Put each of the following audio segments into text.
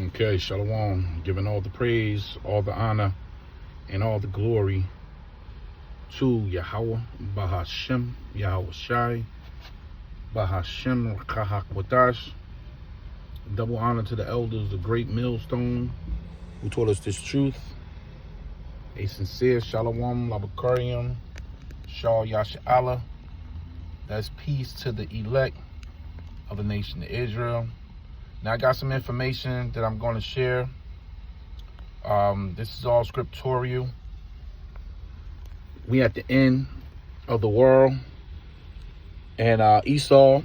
Okay, Shalom. Giving all the praise, all the honor, and all the glory to Yahweh, Bahashem, Yahweh Shai, Bahashem, Kahak Wadash. Double honor to the elders, the great millstone, who taught us this truth. A sincere Shalom, Labakarium, Shah Yasha'Allah. That's peace to the elect of the nation of Israel. Now I got some information that I'm going to share. This is all scriptorial. We at the end of the world, and Esau,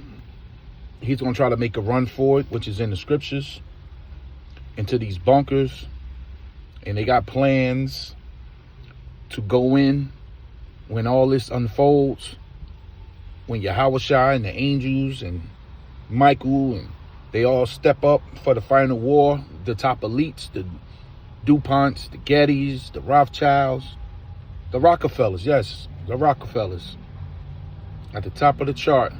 he's going to try to make a run for it, which is in the scriptures, into these bunkers, and they got plans to go in when all this unfolds, when Yahushua and the angels and Michael and they all step up for the final war, the top elites, the DuPonts, the Gettys, the Rothschilds, the Rockefellers, yes, the Rockefellers. At the top of the chart,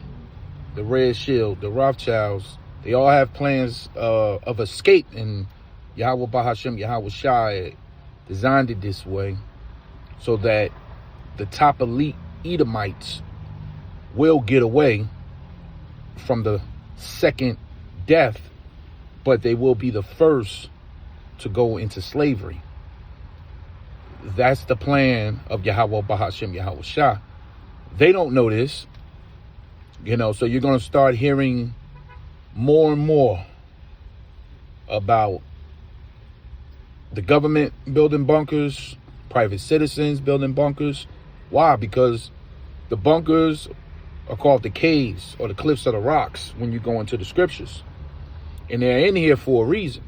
the Red Shield, the Rothschilds, they all have plans of escape, and Yahweh Bahashem, Yahweh Shai designed it this way so that the top elite Edomites will get away from the second death, but they will be the first to go into slavery. That's the plan of Yahweh Bahashem Yahweh Shah. They don't know this, so you're going to start hearing more and more about the government building bunkers, private citizens building bunkers. Why? Because the bunkers are called the caves or the cliffs of the rocks when you go into the scriptures. And they're in here for a reason.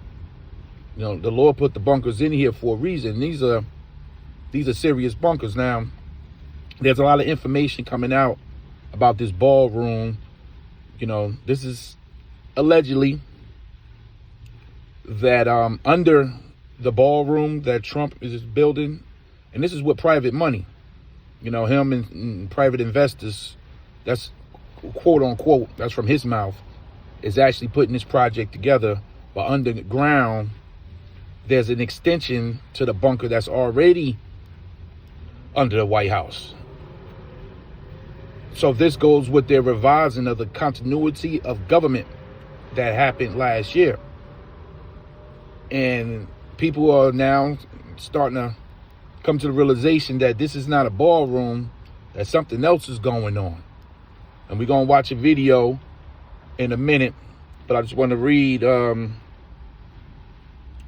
The Lord put the bunkers in here for a reason. These are serious bunkers. Now, there's a lot of information coming out about this ballroom. This is allegedly that under the ballroom that Trump is building, and this is with private money. Him and private investors, that's quote unquote, that's from his mouth, is actually putting this project together. But underground, there's an extension to the bunker that's already under the White House. So this goes with their revising of the continuity of government that happened last year. And people are now starting to come to the realization that this is not a ballroom, that something else is going on. And we're going to watch a video in a minute, but I just want to read,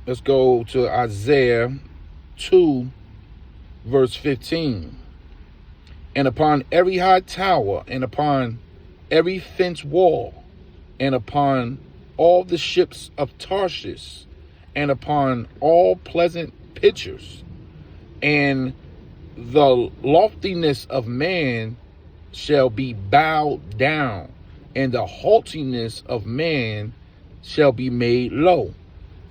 let's go to Isaiah 2, verse 15. And upon every high tower, and upon every fence wall, and upon all the ships of Tarshish, and upon all pleasant pitchers, and the loftiness of man shall be bowed down, and the haughtiness of man shall be made low,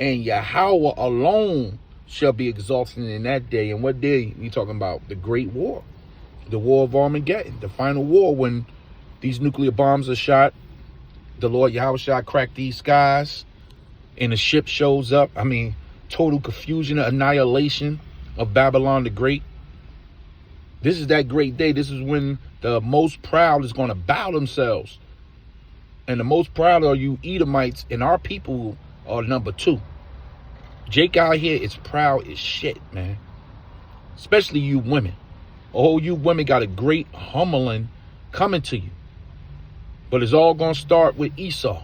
and Yahweh alone shall be exalted in that day. And what day we talking about? The Great War, the War of Armageddon, the final war, when these nuclear bombs are shot. The Lord Yahweh shall crack these skies, and the ship shows up. Total confusion, annihilation of Babylon the Great. This is that great day. This is when the most proud is going to bow themselves. And the most proud are you Edomites, and our people are number 2. Jake out here is proud as shit, man. Especially you women. Oh, you women got a great humbling coming to you. But it's all going to start with Esau.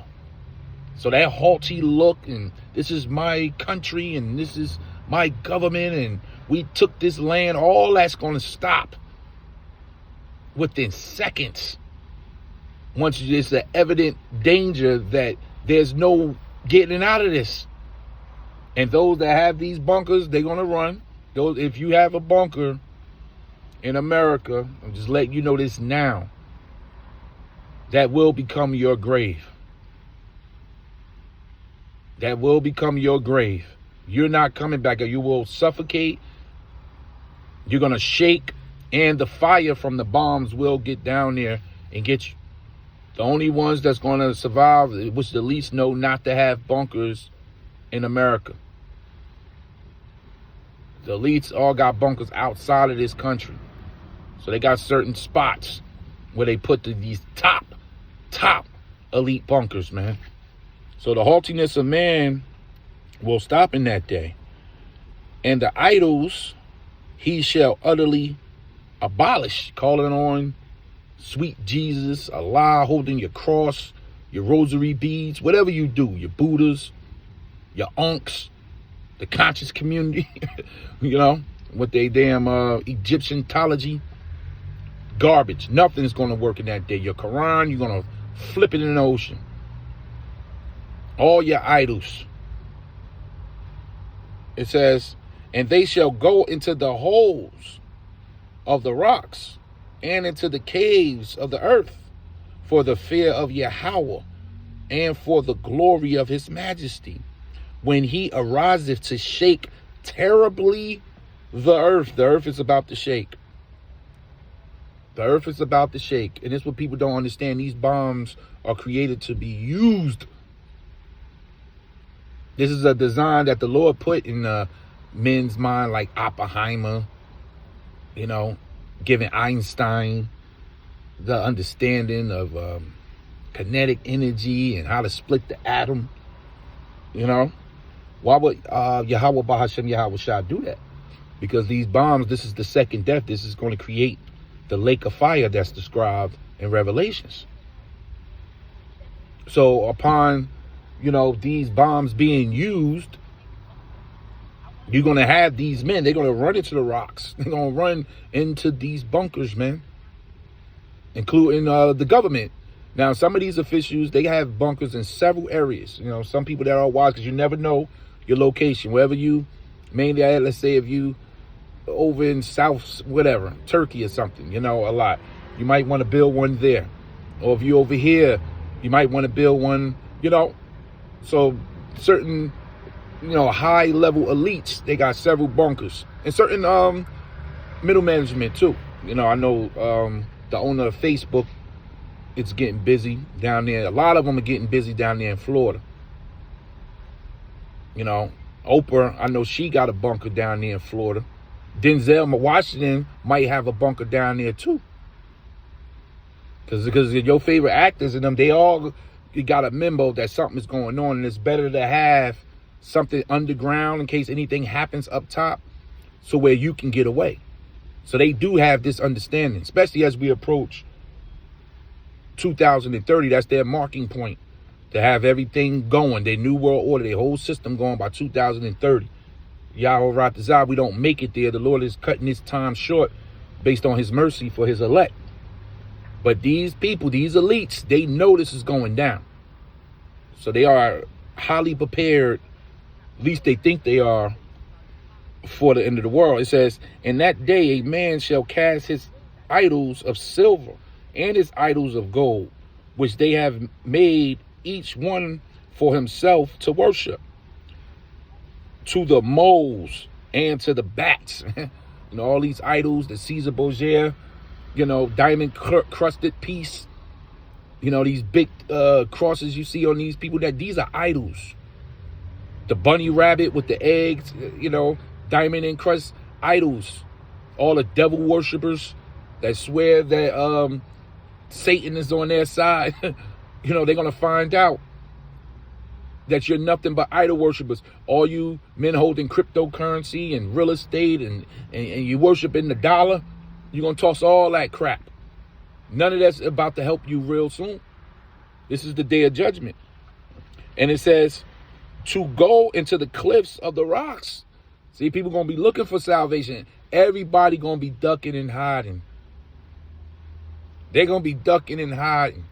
So that haughty look, and this is my country, and this is my government, and we took this land, all that's going to stop within seconds. Once there's an evident danger that there's no getting out of this. And those that have these bunkers, they're going to run. If you have a bunker in America, I'm just letting you know this now, that will become your grave. That will become your grave. You're not coming back. You will suffocate. You're going to shake, and the fire from the bombs will get down there and get you. The only ones that's going to survive, which the least know not to have bunkers, in America. The elites all got bunkers outside of this country. So they got certain spots where they put these top elite bunkers, man. So the haughtiness of man will stop in that day. And the idols he shall utterly abolish, calling on sweet Jesus, Allah, holding your cross, your rosary beads, whatever you do, your Buddhas, your unks, the conscious community, you know, with their damn Egyptian-tology. Garbage. Nothing is going to work in that day. Your Quran, you're going to flip it in the ocean. All your idols. It says, and they shall go into the holes of the rocks and into the caves of the earth for the fear of Yahweh and for the glory of his majesty, when he ariseth to shake terribly the earth. The earth is about to shake. The earth is about to shake. And this is what people don't understand. These bombs are created to be used. This is a design that the Lord put in men's mind, like Oppenheimer, you know, giving Einstein the understanding of kinetic energy and how to split the atom. You know, why would Yahweh Bahashem Yahweh Shah do that? Because these bombs, this is the second death. This is going to create the lake of fire that's described in Revelations. So upon, you know, these bombs being used, you're going to have these men. They're going to run into the rocks. They're going to run into these bunkers, man, including the government. Now, some of these officials, they have bunkers in several areas. You know, some people that are wise, because you never know your location. Wherever you, mainly, let's say if you over in South, whatever, Turkey or something, you know, a lot. You might want to build one there. Or if you over here, you might want to build one, you know. So certain, you know, high level elites, they got several bunkers. And certain middle management too. You know, I know the owner of Facebook, it's getting busy down there. A lot of them are getting busy down there in Florida. You know, Oprah, I know she got a bunker down there in Florida. Denzel Washington might have a bunker down there too. Because your favorite actors and them, they all got a memo that something is going on, and it's better to have something underground in case anything happens up top, so where you can get away. So they do have this understanding, especially as we approach 2030. That's their marking point, to have everything going, their new world order, their whole system going by 2030. Yahweh Ratazah, we don't make it there. The Lord is cutting his time short based on his mercy for his elect. But these people, these elites, they know this is going down. So they are highly prepared, at least they think they are, for the end of the world. It says, in that day a man shall cast his idols of silver and his idols of gold, which they have made each one for himself to worship, to the moles and to the bats. You know, all these idols, the Caesar Borgia, you know, diamond crusted piece, you know, these big crosses you see on these people, that these are idols. The bunny rabbit with the eggs, you know, diamond encrusted idols. All the devil worshippers that swear that Satan is on their side, you know, they're going to find out that you're nothing but idol worshippers. All you men holding cryptocurrency and real estate and you worshiping the dollar, you're going to toss all that crap. None of that's about to help you real soon. This is the day of judgment. And it says, to go into the cliffs of the rocks. See, people going to be looking for salvation. Everybody going to be ducking and hiding. They're going to be ducking and hiding.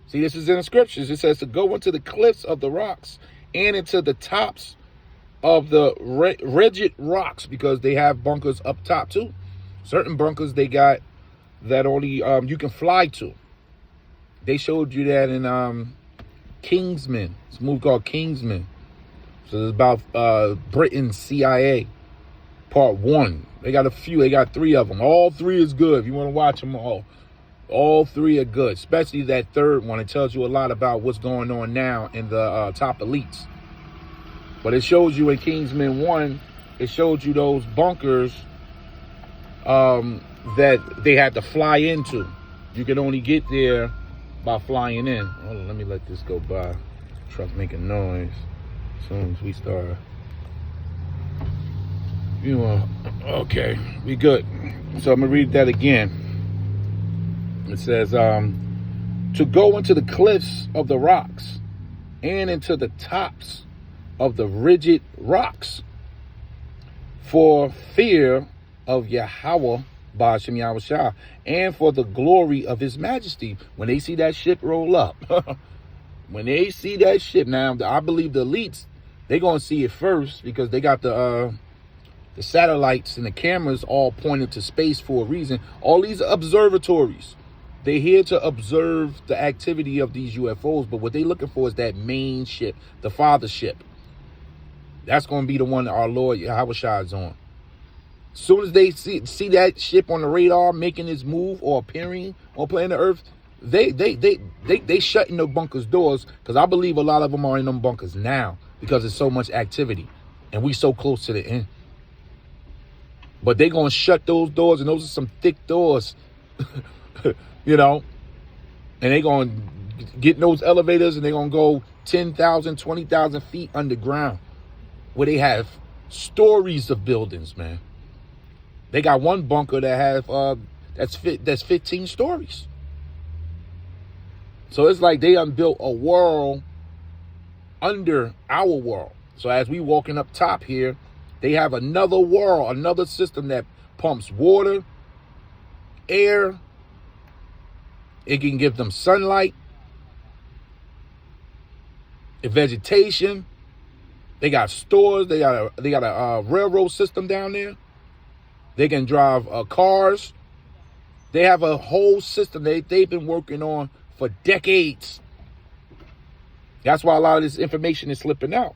See, this is in the scriptures. It says to go into the cliffs of the rocks and into the tops of the rigid rocks, because they have bunkers up top too. Certain bunkers they got that only you can fly to. They showed you that in Kingsman. It's a movie called Kingsman. So it's about Britain's CIA, part 1. They got a few. They got 3 of them. All 3 is good if you want to watch them all. All 3 are good, especially that third one. It tells you a lot about what's going on now in the top elites. But it shows you in Kingsman 1, it showed you those bunkers that they had to fly into. You can only get there by flying in. Hold on, let me let this go by. Truck making noise. As soon as we start. Okay, we good. So I'm gonna read that again. It says, to go into the cliffs of the rocks and into the tops of the rigid rocks for fear of Yahweh Ba'ashem Yahushua and for the glory of his majesty. When they see that ship roll up, when they see that ship, now I believe the elites, they're gonna see it first because they got the satellites and the cameras all pointed to space for a reason. All these observatories, they're here to observe the activity of these UFOs, but what they're looking for is that main ship, the father ship. That's going to be the one that our Lord Yahushua is on. As soon as they see that ship on the radar making its move or appearing on planet Earth, they shutting the bunkers doors, because I believe a lot of them are in them bunkers now because there's so much activity and we so close to the end. But they're going to shut those doors, and those are some thick doors, you know, and they're going to get in those elevators and they're going to go 10,000, 20,000 feet underground where they have stories of buildings, man. They got one bunker that have that's 15 stories. So it's like they built a world under our world. So as we walking up top here, they have another world, another system that pumps water, air. It can give them sunlight, vegetation. They got stores. They got a railroad system down there. They can drive cars. They have a whole system they've been working on for decades. That's why a lot of this information is slipping out.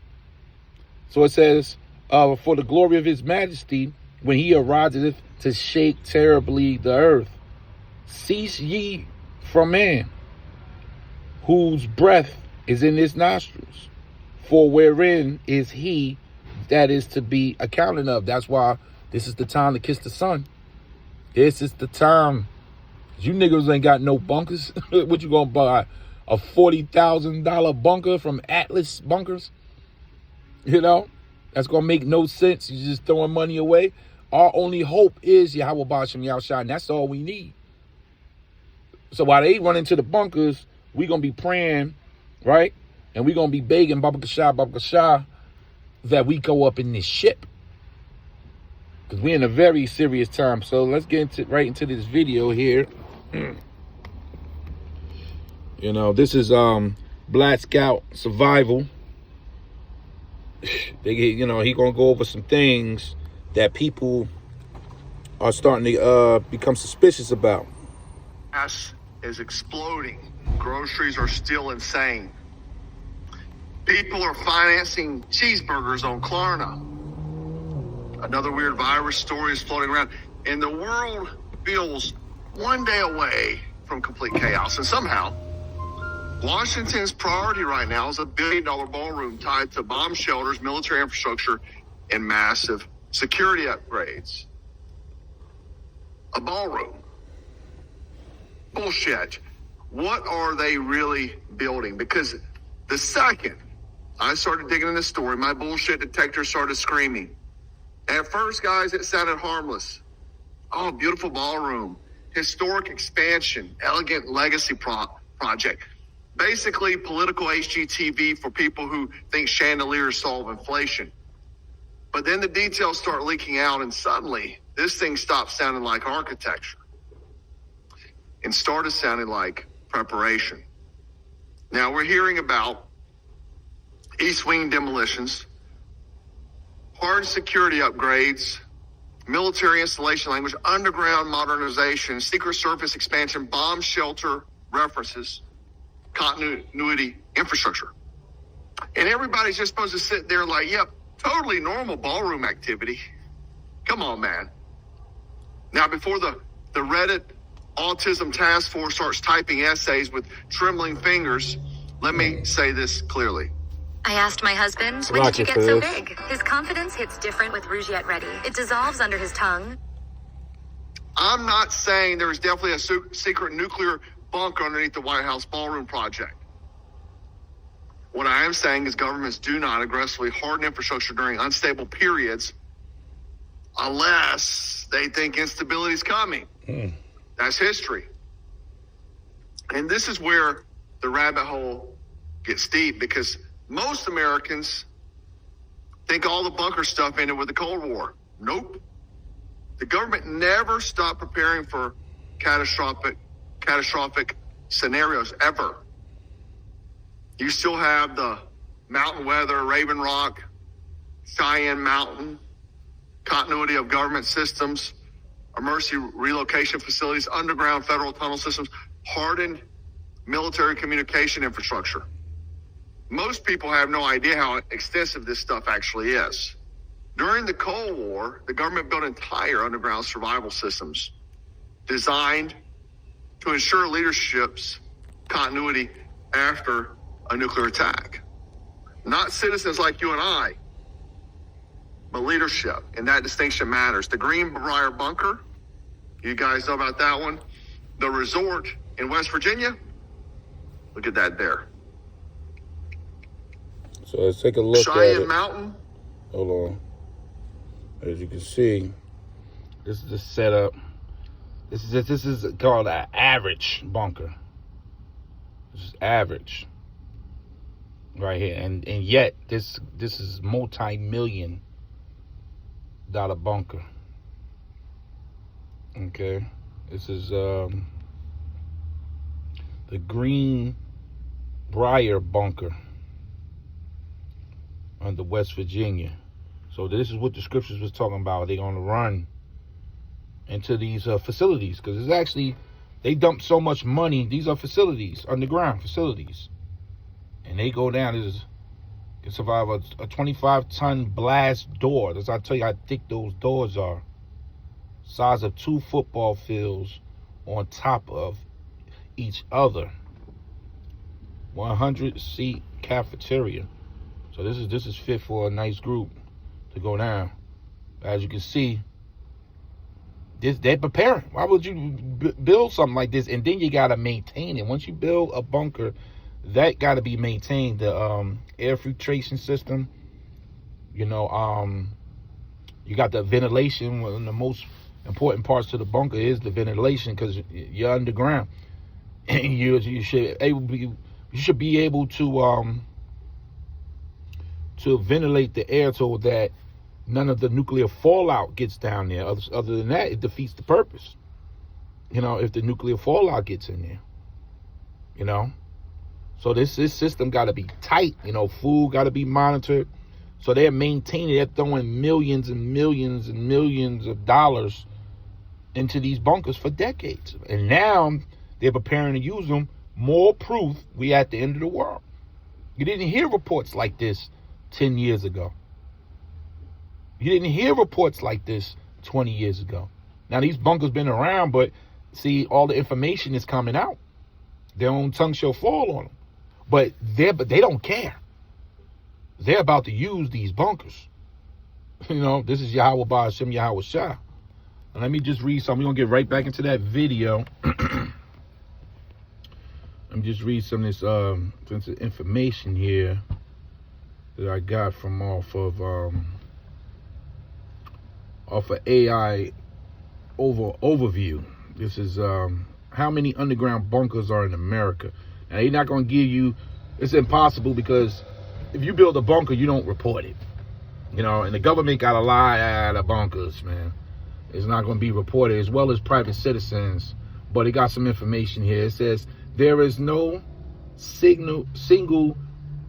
So it says, for the glory of his majesty, when he ariseth to shake terribly the earth, cease ye from man, whose breath is in his nostrils, for wherein is he that is to be accounted of. That's why this is the time to kiss the sun. This is the time. You niggas ain't got no bunkers. What you gonna buy? A $40,000 bunker from Atlas Bunkers? You know? That's gonna make no sense. You're just throwing money away. Our only hope is Yahweh Ba'ashem Yahushua, and that's all we need. So while they run into the bunkers, we gonna be praying, right? And we gonna be begging Baba Kashah, that we go up in this ship. Because we're in a very serious time. So let's get right into this video here. You know, this is Black Scout Survival. He gonna go over some things that people are starting to become suspicious about. Gas is exploding. Groceries are still insane. People are financing cheeseburgers on Klarna. Another weird virus story is floating around, and the world feels one day away from complete chaos. And somehow, Washington's priority right now is $1 billion ballroom tied to bomb shelters, military infrastructure, and massive security upgrades. A ballroom. Bullshit. What are they really building? Because the second I started digging in this story, my bullshit detector started screaming. At first, guys, it sounded harmless. Oh, beautiful ballroom, historic expansion, elegant legacy project. Basically, political HGTV for people who think chandeliers solve inflation. But then the details start leaking out, and suddenly, this thing stops sounding like architecture and started sounding like preparation. Now, we're hearing about East Wing demolitions, hard security upgrades, military installation language, underground modernization, secret service expansion, bomb shelter references, continuity infrastructure. And everybody's just supposed to sit there like, yep, totally normal ballroom activity. Come on, man. Now, before the Reddit Autism Task Force starts typing essays with trembling fingers, let me say this clearly. I asked my husband, when did you Rocket get so Fizz. big? His confidence hits different with Rougiette Ready. It dissolves under his tongue. I'm not saying there is definitely a secret nuclear bunker underneath the White House ballroom project. What I am saying is governments do not aggressively harden infrastructure during unstable periods unless they think instability is coming. That's history. And this is where the rabbit hole gets deep, because most Americans think all the bunker stuff ended with the Cold War. Nope. The government never stopped preparing for catastrophic scenarios ever. You still have the Mountain Weather, Raven Rock, Cheyenne Mountain, continuity of government systems, emergency relocation facilities, underground federal tunnel systems, hardened military communication infrastructure. Most people have no idea how extensive this stuff actually is. During the Cold War, the government built entire underground survival systems designed to ensure leadership's continuity after a nuclear attack. Not citizens like you and I, but leadership, and that distinction matters. The Greenbrier Bunker, you guys know about that one. The resort in West Virginia, look at that there. So let's take a look at Cheyenne it. Mountain. Hold on. As you can see, this is the setup. This is called an average bunker. This is average right here, and yet this is multi-million dollar bunker. Okay, this is the Greenbrier Bunker under West Virginia. So this is what the scriptures was talking about. They're going to run into these facilities, because it's actually, they dump so much money. These are facilities, underground facilities, and they go down. This can survive a 25-ton blast door. That's how I tell you how thick those doors are. Size of 2 football fields on top of each other. 100-seat cafeteria. So this is fit for a nice group to go down. As you can see, they're preparing. Why would you build something like this and then you gotta maintain it? Once you build a bunker, that gotta be maintained. The air filtration system, you got the ventilation. One of the most important parts to the bunker is the ventilation, because you're underground, and you should be able to ventilate the air so that none of the nuclear fallout gets down there. Other than that, it defeats the purpose. If the nuclear fallout gets in there, So this system got to be tight. Food got to be monitored. So they're maintaining. They're throwing millions and millions and millions of dollars into these bunkers for decades, and now they're preparing to use them. More proof we at the end of the world. You didn't hear reports like this 10 years ago. You didn't hear reports like this 20 years ago. Now these bunkers been around, but see, all the information is coming out. Their own tongue shall fall on them. But they don't care. They're about to use these bunkers. This is Yahweh Ba'ashem Yahweh Shah. And let me just read something. We're gonna get right back into that video. Let me just read some of this information here that I got from off of AI overview. This is how many underground bunkers are in America. And they're not going to give you, it's impossible, because if you build a bunker, you don't report it. And the government got a lot of bunkers, man. It's not going to be reported, as well as private citizens. But it got some information here. It says there is no single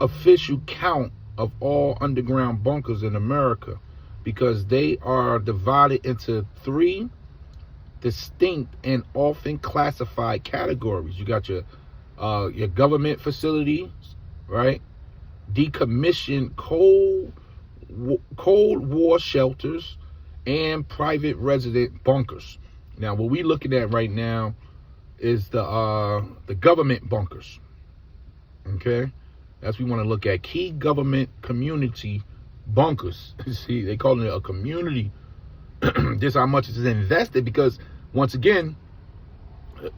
official count of all underground bunkers in America, because they are divided into 3 distinct and often classified categories. You got your government facilities, right? Decommissioned Cold War shelters and private resident bunkers. Now, what we're looking at right now is the government bunkers. Okay, That's what we want to look at. Key government community bunkers. See, they call it a community. This how much is invested, because once again,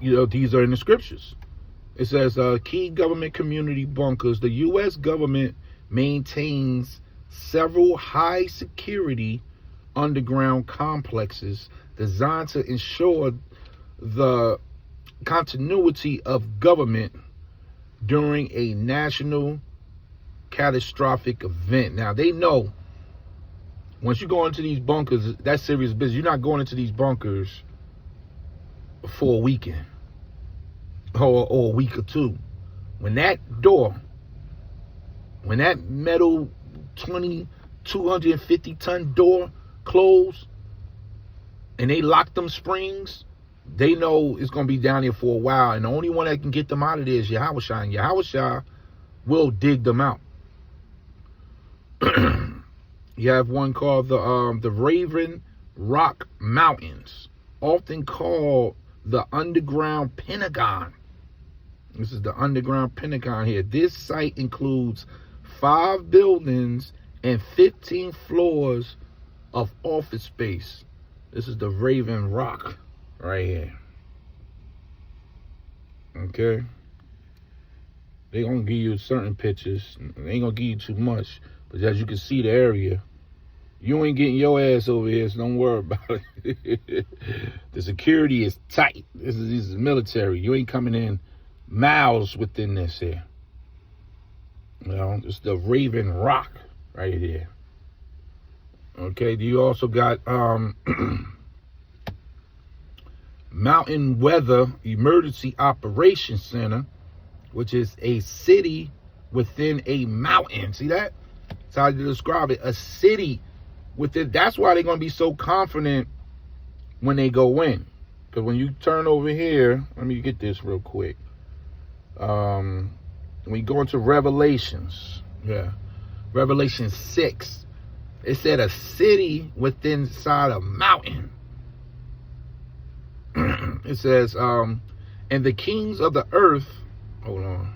these are in the scriptures. It says key government community bunkers. The U.S. government maintains several high security underground complexes designed to ensure the continuity of government during a national catastrophic event. Now, they know once you go into these bunkers, that's serious business. You're not going into these bunkers for a weekend or a week or two. When that metal 250-ton door closed and they lock them springs, they know it's going to be down there for a while. And the only one that can get them out of there is Yahushua. And Yahushua will dig them out. You have one called the Raven Rock Mountains, often called the Underground Pentagon. This is the Underground Pentagon here. This site includes 5 buildings and 15 floors of office space. This is the Raven Rock right here. Okay. They're going to give you certain pictures. They ain't going to give you too much. But as you can see the area, you ain't getting your ass over here, so don't worry about it. The security is tight. This is military. You ain't coming in miles within this here. It's the Raven Rock right here. Okay, you also got Mountain Weather Emergency Operations Center, which is a city within a mountain. See that? That's how you describe it. A city within. That's why they're going to be so confident when they go in. Because when you turn over here, let me get this real quick. When you go into Revelations, Revelation 6, it said a city within inside a mountain. It says, and the kings of the earth, hold on.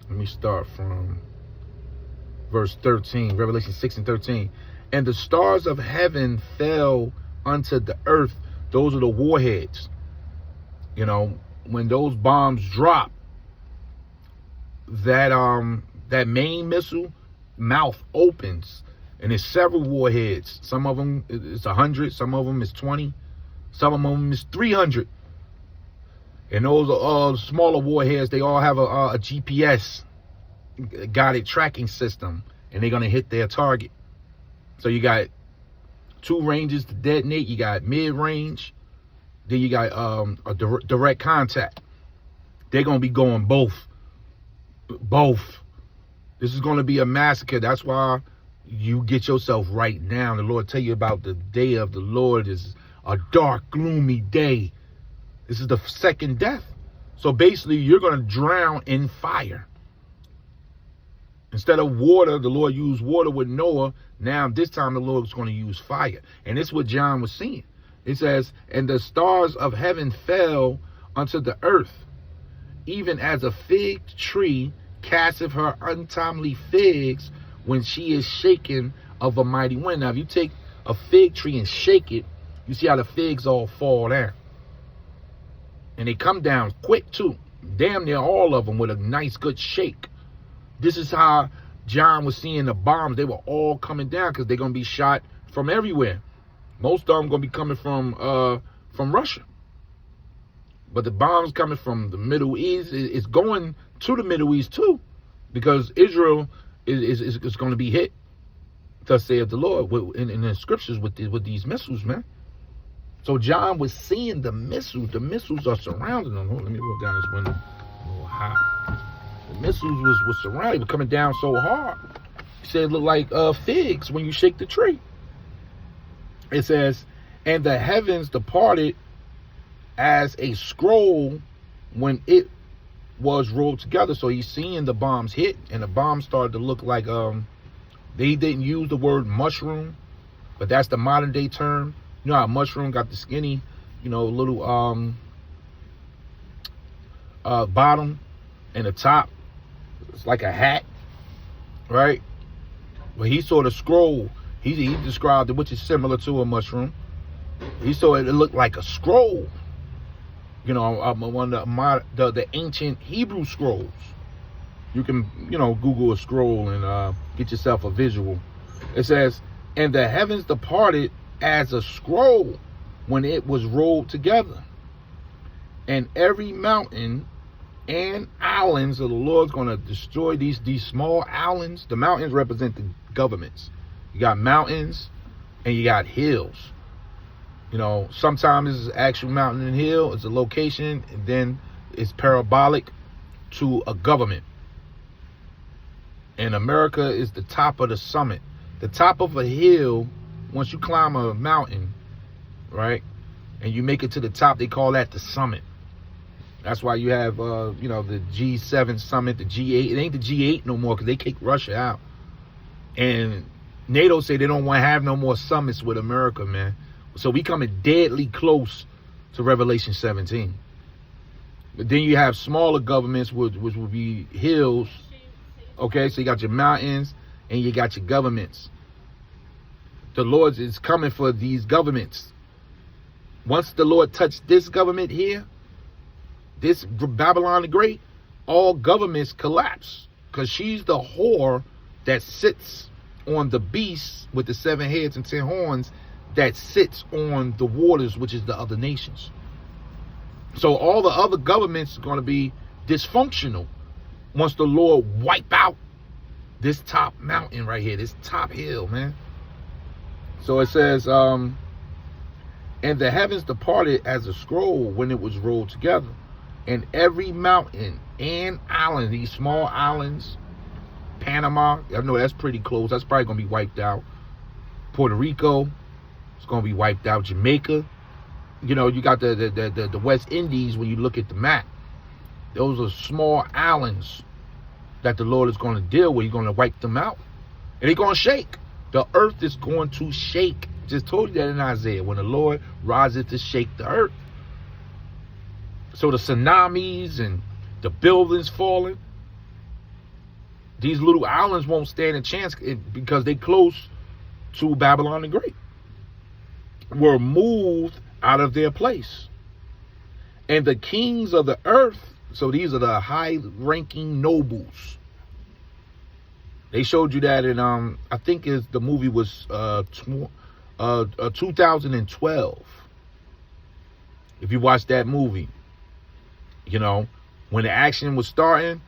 Let me start from verse 13, Revelation 6 and 13. And the stars of heaven fell unto the earth. Those are the warheads. When those bombs drop, that main missile mouth opens, and there's several warheads. Some of them is 100, some of them is 20, some of them is 300. And those are smaller warheads. They all have a GPS guided tracking system, and they're gonna hit their target. So you got 2 ranges to detonate. You got mid-range. Then you got a direct contact. They're gonna be going both. This is gonna be a massacre. That's why you get yourself right now. The Lord tell you about the day of the Lord is a dark, gloomy day. This is the second death. So basically, you're gonna drown in fire. Instead of water, the Lord used water with Noah. Now, this time, the Lord's going to use fire. And this is what John was seeing. It says, and the stars of heaven fell unto the earth, even as a fig tree casteth her untimely figs when she is shaken of a mighty wind. Now, if you take a fig tree and shake it, you see how the figs all fall down. And they come down quick, too. Damn near all of them with a nice, good shake. This is how John was seeing the bombs. They were all coming down because they're going to be shot from everywhere. Most of them going to be coming from Russia. But the bombs coming from the Middle East is going to the Middle East too, because Israel is going to be hit, thus saith the Lord, in the scriptures with these missiles, man. So John was seeing the missiles. The missiles are surrounding them. Let me roll down this window a little high. The missiles was surrounded, were coming down so hard. He said it looked like figs when you shake the tree. It says, and the heavens departed as a scroll when it was rolled together. So he's seeing the bombs hit, and the bombs started to look like, they didn't use the word mushroom, but that's the modern day term. You know how a mushroom got the skinny, little bottom and the top. It's like a hat, right? But he saw the scroll. He described it, which is similar to a mushroom. He saw it looked like a scroll. You know, one of the ancient Hebrew scrolls. You can, you know, Google a scroll and get yourself a visual. It says, and the heavens departed as a scroll when it was rolled together. And every mountain and islands of the Lord's going to destroy these small islands. The mountains represent the governments. You got mountains and you got hills. You know, sometimes it's an actual mountain and hill. It's a location, and then it's parabolic to a government. And America is the top of the summit. The top of a hill, once you climb a mountain, right, and you make it to the top, they call that the summit. That's why you have, you know, the G7 summit, the G8. It ain't the G8 no more because they kicked Russia out. And NATO say they don't want to have no more summits with America, man. So we coming deadly close to Revelation 17. But then you have smaller governments, which would be hills. Okay, so you got your mountains and you got your governments. The Lord is coming for these governments. Once the Lord touched this government here, this Babylon the Great, all governments collapse. Because she's the whore that sits on the beast with the 7 heads and 10 horns that sits on the waters, which is the other nations. So all the other governments are going to be dysfunctional once the Lord wipe out this top mountain right here, this top hill, man. So it says, and the heavens departed as a scroll when it was rolled together. And every mountain and island, these small islands, Panama, I know that's pretty close. That's probably going to be wiped out. Puerto Rico, it's going to be wiped out. Jamaica, you know, you got the West Indies when you look at the map. Those are small islands that the Lord is going to deal with. He's going to wipe them out. And they're going to shake. The earth is going to shake. Just told you that in Isaiah. When the Lord rises to shake the earth. So the tsunamis and the buildings falling. These little islands won't stand a chance because they close to Babylon the Great. Were moved out of their place. And the kings of the earth, so these are the high-ranking nobles. They showed you that in, I think the movie was 2012. If you watch that movie, you know, when the action was starting,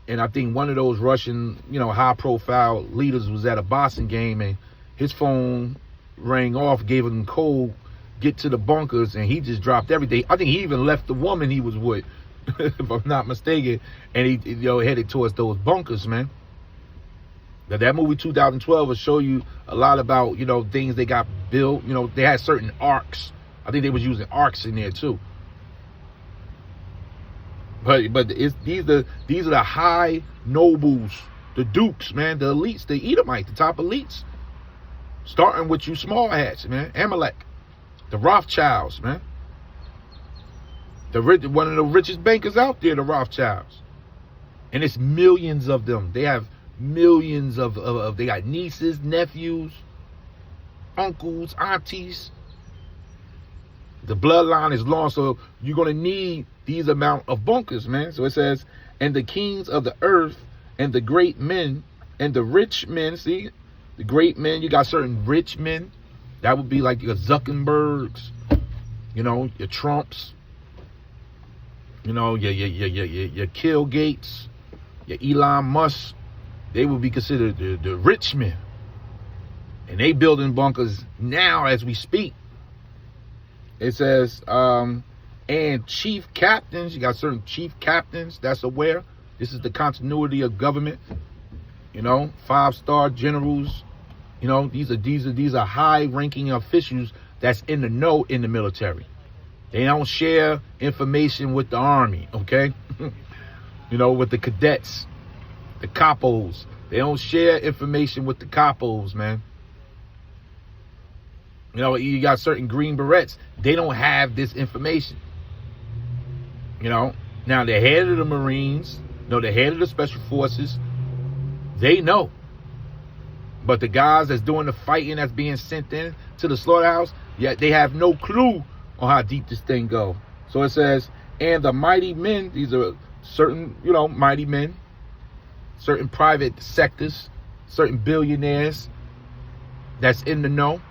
and I think one of those Russian, you know, high-profile leaders was at a boxing game, and his phone rang off, gave him code, get to the bunkers, and he just dropped everything. I think he even left the woman he was with, if I'm not mistaken, and he, you know, headed towards those bunkers, man. Now, that movie 2012 will show you a lot about, you know, things they got built. You know, they had certain arcs. I think they was using arcs in there too. But these are the high nobles, the dukes, man, the elites, the Edomites, the top elites. Starting with you small hats, man. Amalek, the Rothschilds, man. One of the richest bankers out there, the Rothschilds. And it's millions of them. They have millions of they got nieces, nephews, uncles, aunties. The bloodline is long, so you're going to need these amount of bunkers, man. So it says, and the kings of the earth and the great men and the rich men, see, the great men, you got certain rich men. That would be like your Zuckerbergs, you know, your Trumps, you know, your Bill Gates, your Elon Musk. They would be considered the rich men. And they building bunkers now as we speak. It says, and chief captains, you got certain chief captains that's aware. This is the continuity of government. You know, 5-star generals. You know, these are high-ranking officials that's in the know in the military. They don't share information with the army, okay? You know, with the cadets, the capos. They don't share information with the capos, man. You know, you got certain Green Berets. They don't have this information. You know, now the head of the Marines, No, the head of the special forces, they know. But the guys that's doing the fighting, that's being sent in to the slaughterhouse, yet they have no clue on how deep this thing go. So it says, and the mighty men, these are certain, mighty men, certain private sectors, certain billionaires that's in the know.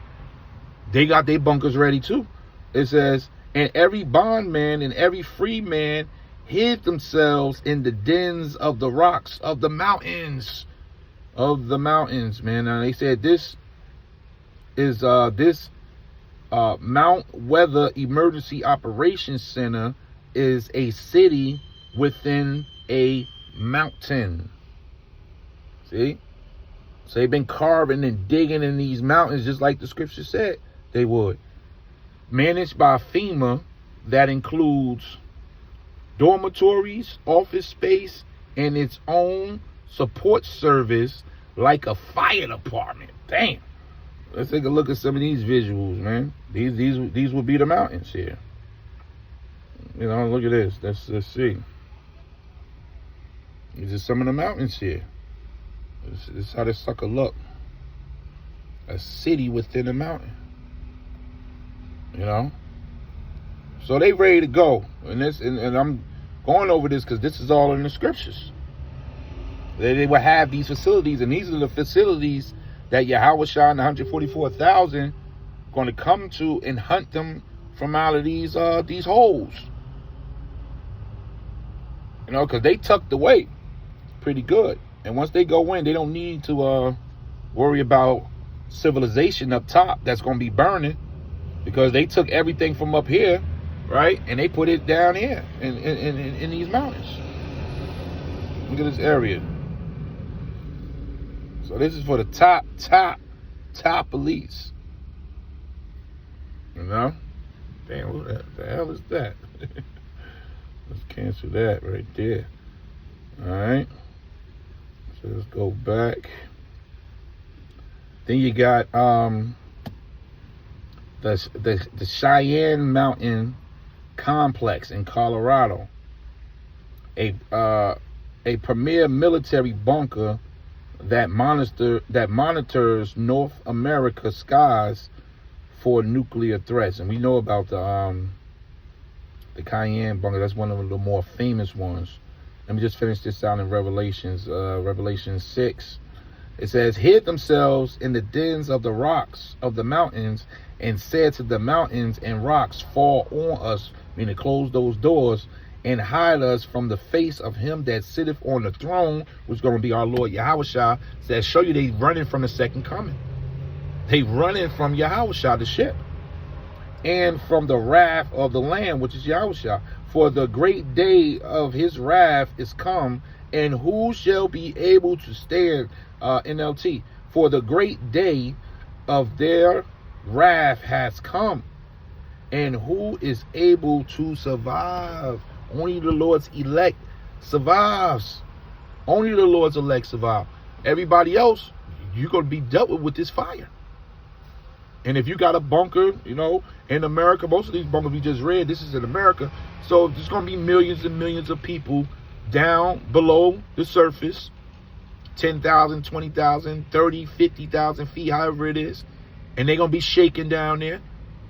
They got their bunkers ready too. It says, and every bondman and every free man hid themselves in the dens of the rocks of the mountains. Man. Now they said this is Mount Weather Emergency Operations Center is a city within a mountain. See? So they've been carving and digging in these mountains just like the scripture said they would. Managed by FEMA, that includes dormitories, office space, and its own support service like a fire department. Damn. Let's take a look at some of these visuals, man. These would be the mountains here. Look at this. Let's see. These are some of the mountains here. This is how this sucker look. A city within a mountain. So they ready to go. And I'm going over this because this is all in the scriptures. They will have these facilities, and these are the facilities that Yahushua and the 144,000 going to come to and hunt them from out of these holes. Because they tucked away pretty good. And once they go in, they don't need to worry about civilization up top that's going to be burning, because they took everything from up here, right, and they put it down here in these mountains. Look at this area. So this is for the top elites. Damn, what the hell is that? Let's cancel that right there. All right. So let's go back. Then you got the Cheyenne Mountain Complex in Colorado, a premier military bunker that monitors North America skies for nuclear threats. And we know about the Cheyenne bunker. That's one of the more famous ones. Let me just finish this out in Revelation 6. It says, hid themselves in the dens of the rocks of the mountains, and said to the mountains and rocks, fall on us, meaning close those doors, and hide us from the face of him that sitteth on the throne, which is going to be our Lord Yahushua. Says, show you they running from the second coming. They running from Yahushua, the ship, and from the wrath of the Lamb, which is Yahushua. For the great day of his wrath is come, and who shall be able to stand? NLT. For the great day of their wrath has come, and who is able to survive? Only the Lord's elect survives. Only the Lord's elect survive. Everybody else, you're going to be dealt with this fire. And if you got a bunker, in America, most of these bunkers we just read, this is in America. So there's going to be millions and millions of people down below the surface, 10,000, 20,000, 30, 50,000 feet, however it is. And they're going to be shaking down there.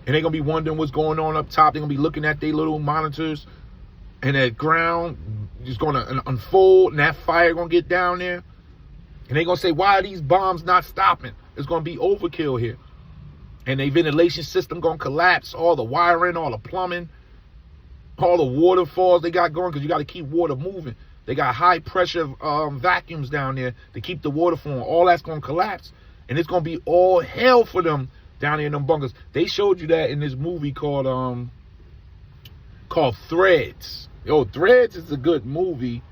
And they're going to be wondering what's going on up top. They're going to be looking at their little monitors. And that ground is going to unfold. And that fire going to get down there. And they're going to say, why are these bombs not stopping? It's going to be overkill here. And their ventilation system going to collapse. All the wiring, all the plumbing, all the waterfalls they got going, because you got to keep water moving. They got high pressure vacuums down there to keep the water flowing. All that's going to collapse. And it's going to be all hell for them down there in them bunkers. They showed you that in this movie called Threads. Yo, Threads is a good movie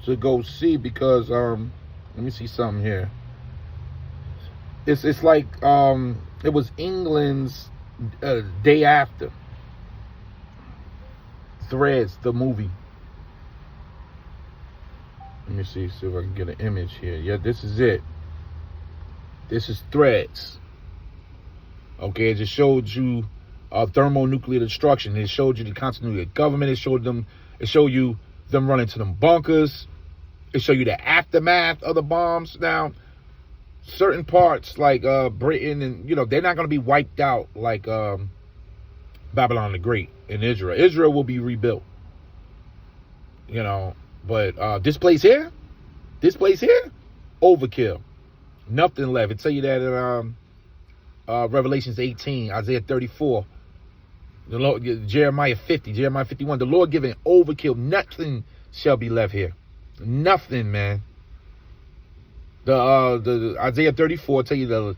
to go see because, let me see something here. It's like, it was England's Day After. Threads, the movie. Let me see if I can get an image here. Yeah, this is it. This is Threads. Okay, it just showed you thermonuclear destruction. It showed you the continuity of government. It showed you them running to them bunkers. They show you the aftermath of the bombs. Now, certain parts like Britain and, you know, they're not going to be wiped out like Babylon the Great in Israel. Israel will be rebuilt, you know, but this place here, overkill. Nothing left. I tell you that in Revelations 18, Isaiah 34, the Lord, Jeremiah 50, Jeremiah 51. The Lord giving overkill. Nothing shall be left here. Nothing, man. The Isaiah 34 tell you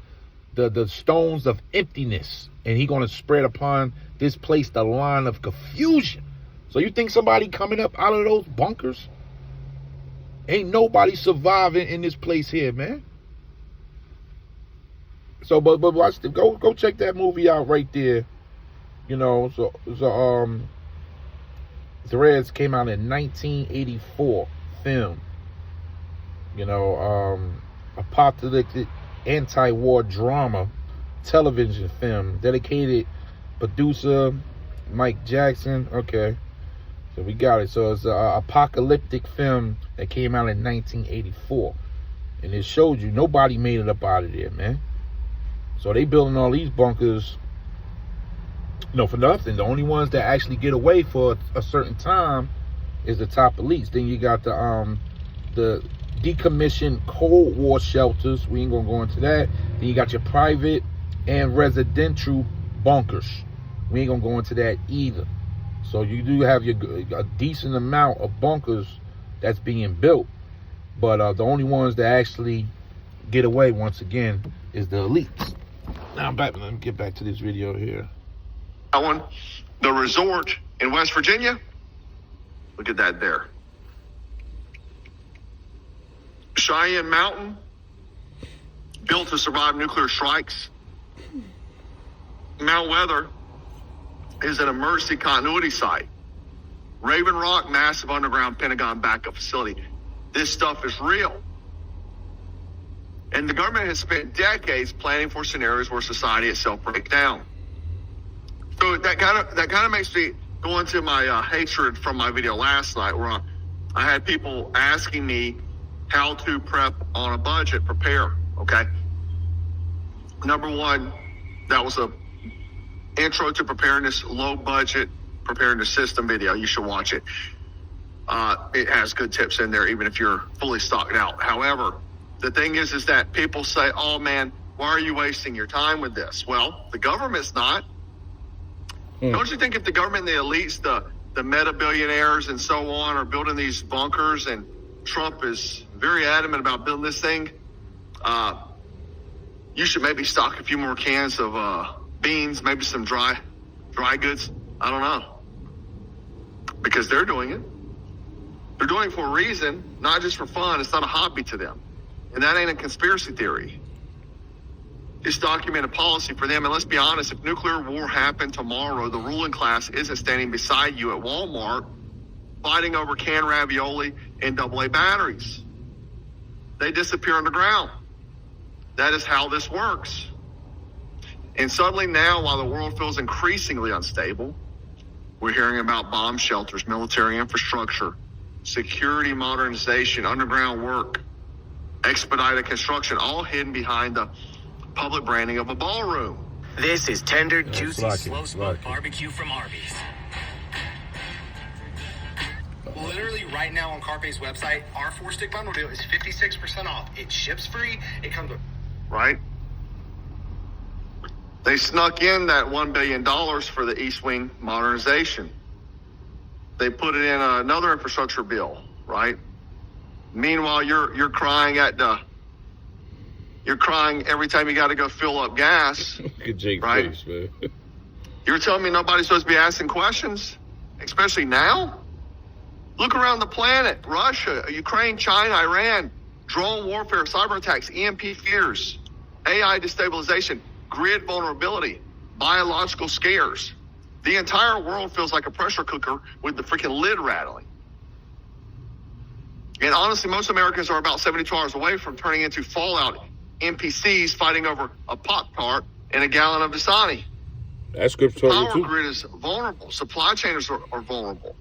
the stones of emptiness, and He gonna spread upon this place the line of confusion. So you think somebody coming up out of those bunkers? Ain't nobody surviving in this place here, man. So, but watch the, go check that movie out right there. You know, so Threads came out in 1984, film. You know, apocalyptic anti-war drama television film, dedicated producer Mike Jackson. Okay, so we got it. So it's an apocalyptic film that came out in 1984, and it showed you nobody made it up out of there, man. So they building all these bunkers, you know, for nothing. The only ones that actually get away for a certain time is the top elites. Then you got the decommissioned Cold War shelters. We ain't gonna go into that. Then you got your private and residential bunkers. We ain't gonna go into that either. So you do have a decent amount of bunkers that's being built, but the only ones that actually get away, once again, is the elites. Now I'm back. Let me get back to this video here. That one, the resort in West Virginia. Look at that there. Cheyenne Mountain, built to survive nuclear strikes. Mount Weather is an emergency continuity site. Raven Rock, massive underground Pentagon backup facility. This stuff is real. And the government has spent decades planning for scenarios where society itself breaks down. So that kind of makes me go into my hatred from my video last night, where I had people asking me how to prep on a budget, prepare. Okay. Number one, that was a intro to preparedness, low budget preparedness system video. You should watch it. It has good tips in there, even if you're fully stocked out. However, the thing is that people say, oh man, why are you wasting your time with this? Well, the government's not. Don't you think if the government and the elites, the meta billionaires and so on, are building these bunkers, and Trump is very adamant about building this thing, you should maybe stock a few more cans of beans, maybe some dry goods. I don't know. Because they're doing it. They're doing it for a reason, not just for fun. It's not a hobby to them. And that ain't a conspiracy theory. It's documented policy for them. And let's be honest, if nuclear war happened tomorrow, the ruling class isn't standing beside you at Walmart fighting over canned ravioli and AA batteries. They disappear underground. That is how this works. And suddenly now, while the world feels increasingly unstable, we're hearing about bomb shelters, military infrastructure, security modernization, underground work, expedited construction, all hidden behind the public branding of a ballroom. This is tender, juicy, slow-smoked barbecue from Arby's. Literally right now on Carpe's website, our 4-stick bundle deal is 56% off. It ships free. It comes with... Right? They snuck in that $1 billion for the East Wing modernization. They put it in another infrastructure bill, right? Meanwhile, you're crying you're crying every time you got to go fill up gas. Look at Jake's right? face, man. You're telling me nobody's supposed to be asking questions, especially now? Look around the planet. Russia, Ukraine, China, Iran, drone warfare, cyber attacks, EMP fears, AI destabilization, grid vulnerability, biological scares. The entire world feels like a pressure cooker with the freaking lid rattling. And honestly, most Americans are about 72 hours away from turning into Fallout NPCs fighting over a Pop-Tart and a gallon of Dasani. That's scriptural Power too. grid is vulnerable. Supply chains are vulnerable.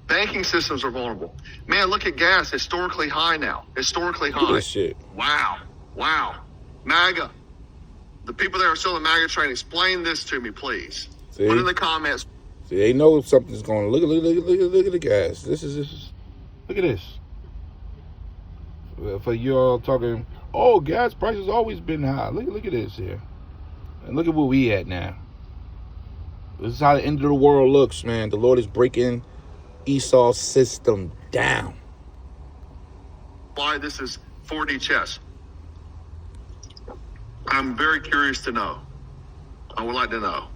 Banking systems are vulnerable. Man, look at gas, historically high now. Historically high. Look at this shit. Wow. MAGA. The people that are still in the MAGA train, explain this to me, please. See? Put in the comments. See, they know something's going. Look at the gas. This is. Look at this. For you all talking, oh, gas prices always been high. Look at this here, and look at where we at now. This is how the end of the world looks, man. The Lord is breaking Esau's system down. Why this is 4D chess? I'm very curious to know. I would like to know.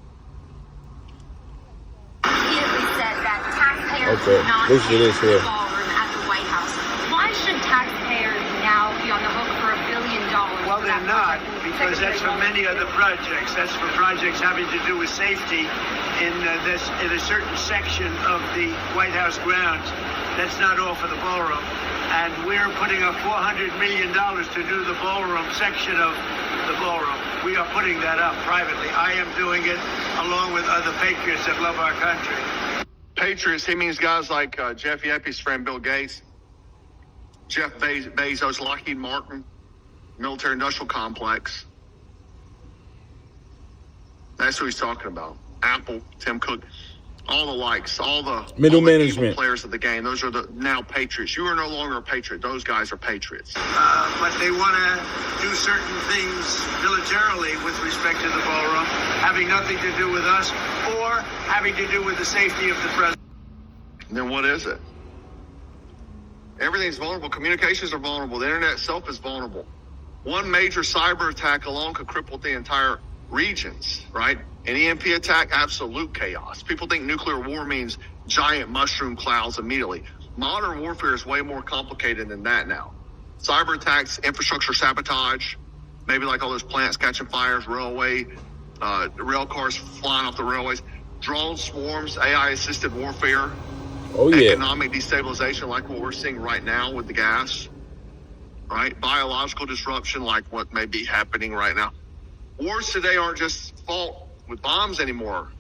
Repeatedly said that taxpayers Okay, do not listen to this pay for the here. ballroom at the White House. Why should taxpayers now be on the hook for $1 billion? Well, they're not, because that's for many other projects. That's for projects having to do with safety in a certain section of the White House grounds. That's not all for the ballroom. And we're putting up $400 million to do the ballroom section of the ballroom. We are putting that up privately. I am doing it along with other patriots that love our country. Patriots, he means guys like Jeff Yepes' friend Bill Gates, Jeff Bezos, Lockheed Martin, military industrial complex. That's who he's talking about. Apple, Tim Cook, all the likes, all the Middle evil management players of the game. Those are the now patriots. You are no longer a patriot. Those guys are patriots. But they want to do certain things militarily with respect to the ballroom, having nothing to do with us or having to do with the safety of the president. Then what is it? Everything's vulnerable. Communications are vulnerable. The internet itself is vulnerable. One major cyber attack alone could cripple the entire regions, right? An EMP attack, absolute chaos. People think nuclear war means giant mushroom clouds immediately. Modern warfare is way more complicated than that now. Cyber attacks, infrastructure sabotage, maybe like all those plants catching fires, railway, rail cars flying off the railways, drone swarms, AI-assisted warfare, economic destabilization like what we're seeing right now with the gas, right? Biological disruption like what may be happening right now. Wars today aren't just fought with bombs anymore.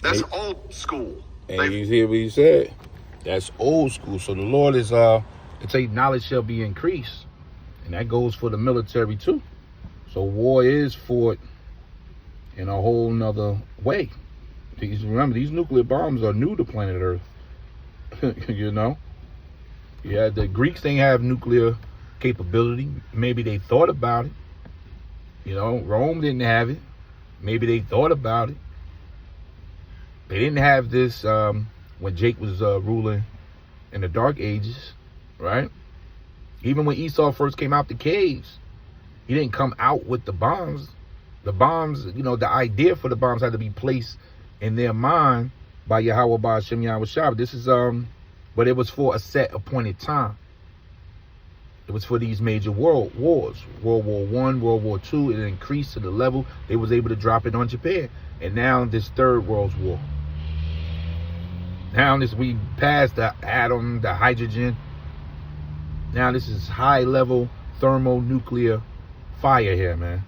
That's old school. And you hear what he said? That's old school. So the Lord is it's a knowledge shall be increased. And that goes for the military too. So war is fought in a whole nother way. Remember, these nuclear bombs are new to planet Earth. You know? Yeah, the Greeks didn't have nuclear capability. Maybe they thought about it. You know, Rome didn't have it. Maybe they thought about it. They didn't have this when Jake was ruling in the Dark Ages, right? Even when Esau first came out the caves, he didn't come out with the bombs. The bombs, you know, the idea for the bombs had to be placed in their mind by Yahweh Ba'ashem Yahweh Shah. This is but it was for a set appointed time. It was for these major world wars. World War I, World War II. It increased to the level they was able to drop it on Japan. And now this Third World War. Now this, we passed the atom, the hydrogen. Now this is high level thermonuclear fire here, man.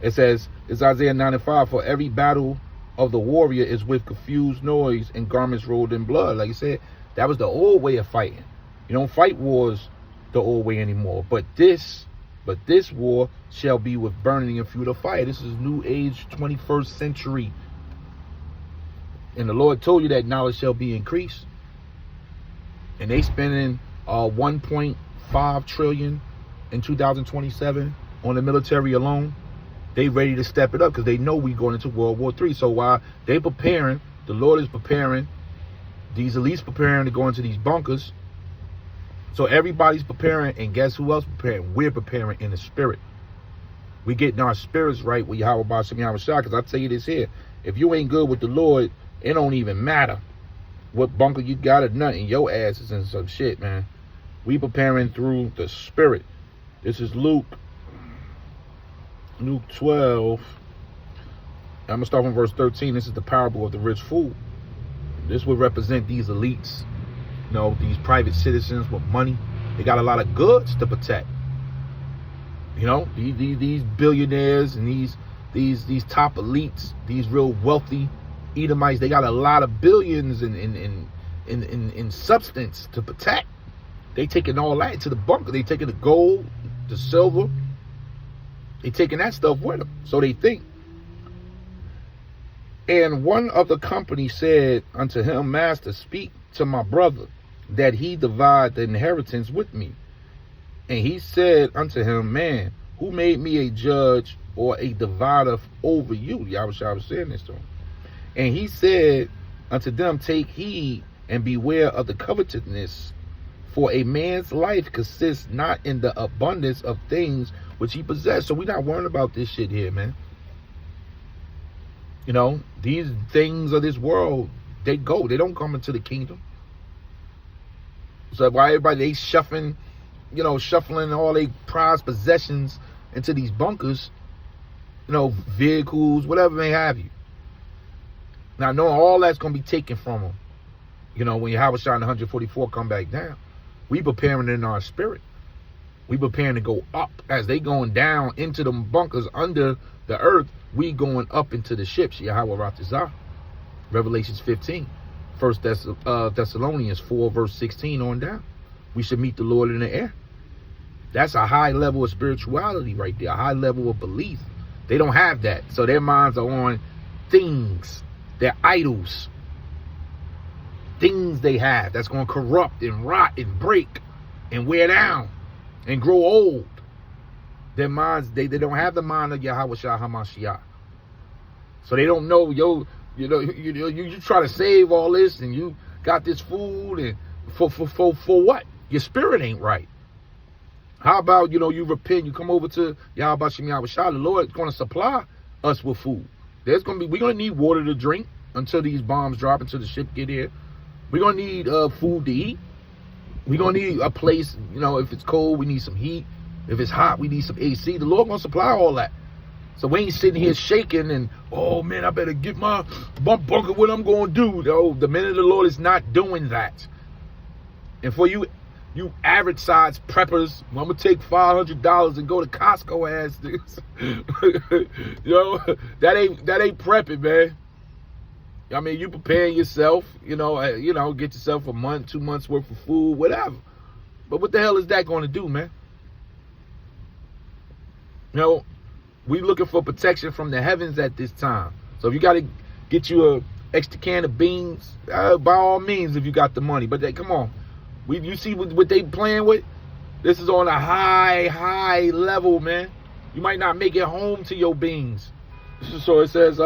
It says, it's Isaiah 9:5, for every battle of the warrior is with confused noise and garments rolled in blood. Like I said, that was the old way of fighting. You don't fight wars the old way anymore. But this war shall be with burning and fuel of fire. This is new age 21st century. And the Lord told you that knowledge shall be increased. And they spending 1.5 trillion in 2027 on the military alone. They ready to step it up because they know we going into World War III. So while they preparing, the Lord is preparing, these elites preparing to go into these bunkers. So everybody's preparing, and guess who else preparing? We're preparing in the spirit. We getting our spirits right with Yahweh Ba'ashem Yahweh Shah. Because I tell you this here, if you ain't good with the Lord, it don't even matter what bunker you got or nothing. Your ass is in some shit, man. We preparing through the spirit. This is Luke 12. I'm going to start from verse 13. This is the parable of the rich fool. This would represent these elites. You know, these private citizens with money. They got a lot of goods to protect. You know, these billionaires and these top elites, these real wealthy Edomites, they got a lot of billions and in substance to protect. They taking all that into the bunker. They taking the gold, the silver. They taking that stuff with them. So they think. And one of the company said unto him, Master, speak to my brother, that he divide the inheritance with me. And he said unto him, Man, who made me a judge or a divider over you? Yahushua was saying this to him. And he said unto them, Take heed and beware of the covetousness, for a man's life consists not in the abundance of things which he possessed. So we're not worrying about this shit here, man. You know, these things of this world, they go. They don't come into the kingdom. So why everybody, they shuffling all their prized possessions into these bunkers, vehicles, whatever may have you. Now, knowing all that's going to be taken from them, when Yahweh Shai 144 come back down, we preparing in our spirit. We preparing to go up. As they going down into the bunkers under the earth, we going up into the ships. Yahweh Ratazah. Revelations 15. 1 Thessalonians 4 verse 16 on down. We should meet the Lord in the air. That's a high level of spirituality right there. A high level of belief. They don't have that. So their minds are on things. They're idols. Things they have that's going to corrupt and rot and break and wear down and grow old. Their minds, they don't have the mind of Yahweh Shai HaMashiach. So they don't know, you try to save all this and you got this food and for what? Your spirit ain't right. How about, you repent, you come over to Yahweh Shem Yahweh Shai, the Lord is going to supply us with food. We're going to need water to drink until these bombs drop, until the ship get here. We're going to need food to eat. We're going to need a place, if it's cold, we need some heat. If it's hot, we need some AC. The Lord going to supply all that. So we ain't sitting here shaking and, oh man, I better get my bunker, what I'm going to do. No, the minute of the Lord is not doing that. And for you average size preppers, I'm going to take $500 and go to Costco ass this. That ain't prepping, man. I mean, you preparing yourself, get yourself a month, 2 months worth of food, whatever. But what the hell is that going to do, man? We looking for protection from the heavens at this time. So if you got to get you a extra can of beans, by all means, if you got the money. But come on, you see what they playing with? This is on a high level, man. You might not make it home to your beans. So it says,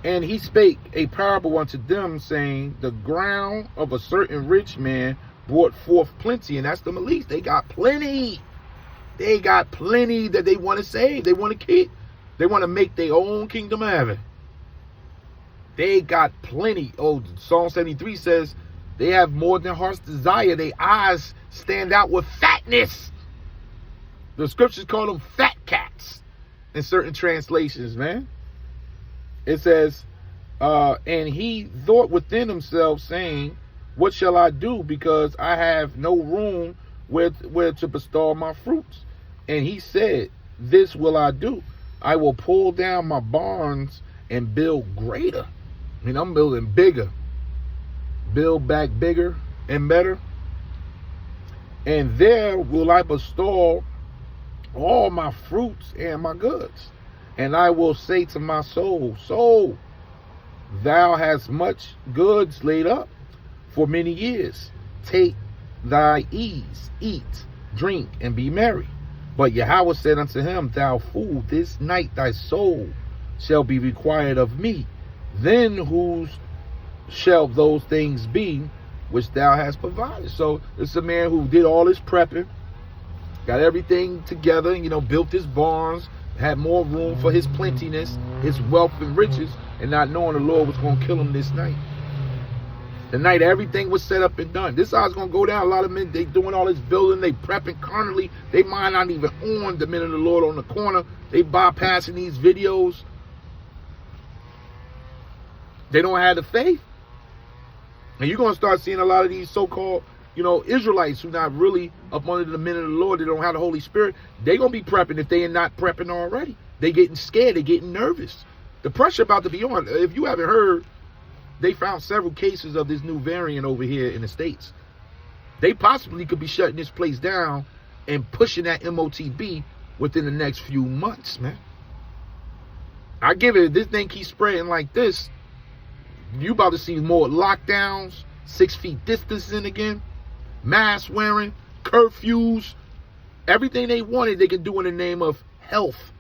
and he spake a parable unto them, saying, the ground of a certain rich man brought forth plenty. And that's the Malis. They got plenty. They got plenty that they want to save. They want to keep. They want to make their own kingdom of heaven. They got plenty. Oh, Psalm 73 says they have more than heart's desire. Their eyes stand out with fatness. The scriptures call them fat cats in certain translations, man. It says, and he thought within himself, saying, what shall I do? Because I have no room where to bestow my fruits. And he said, this will I do. I will pull down my barns and build greater. I mean, I'm building bigger. Build back bigger and better. And there will I bestow all my fruits and my goods. And I will say to my soul, soul, thou hast much goods laid up for many years. Take thy ease, eat, drink, and be merry. But Yahweh said unto him, thou fool, this night thy soul shall be required of me. Then whose shall those things be which thou hast provided? So it's a man who did all his prepping, got everything together, built his barns, had more room for his plentiness, his wealth and riches, and not knowing the Lord was going to kill him this night. The night everything was set up and done. This is how it's going to go down. A lot of men, they doing all this building, they prepping carnally. They mind not even on the men of the Lord on the corner. They bypassing these videos. They don't have the faith. And you're going to start seeing a lot of these so-called, Israelites who not really up under the men of the Lord. They don't have the Holy Spirit. They're going to be prepping if they are not prepping already. They getting scared. They getting nervous. The pressure about to be on. If you haven't heard, they found several cases of this new variant over here in the States. They possibly could be shutting this place down and pushing that MOTB within the next few months, man. I give it, this thing keeps spreading like this, you about to see more lockdowns, 6 feet distancing again, mask wearing, curfews, everything they wanted they can do in the name of health,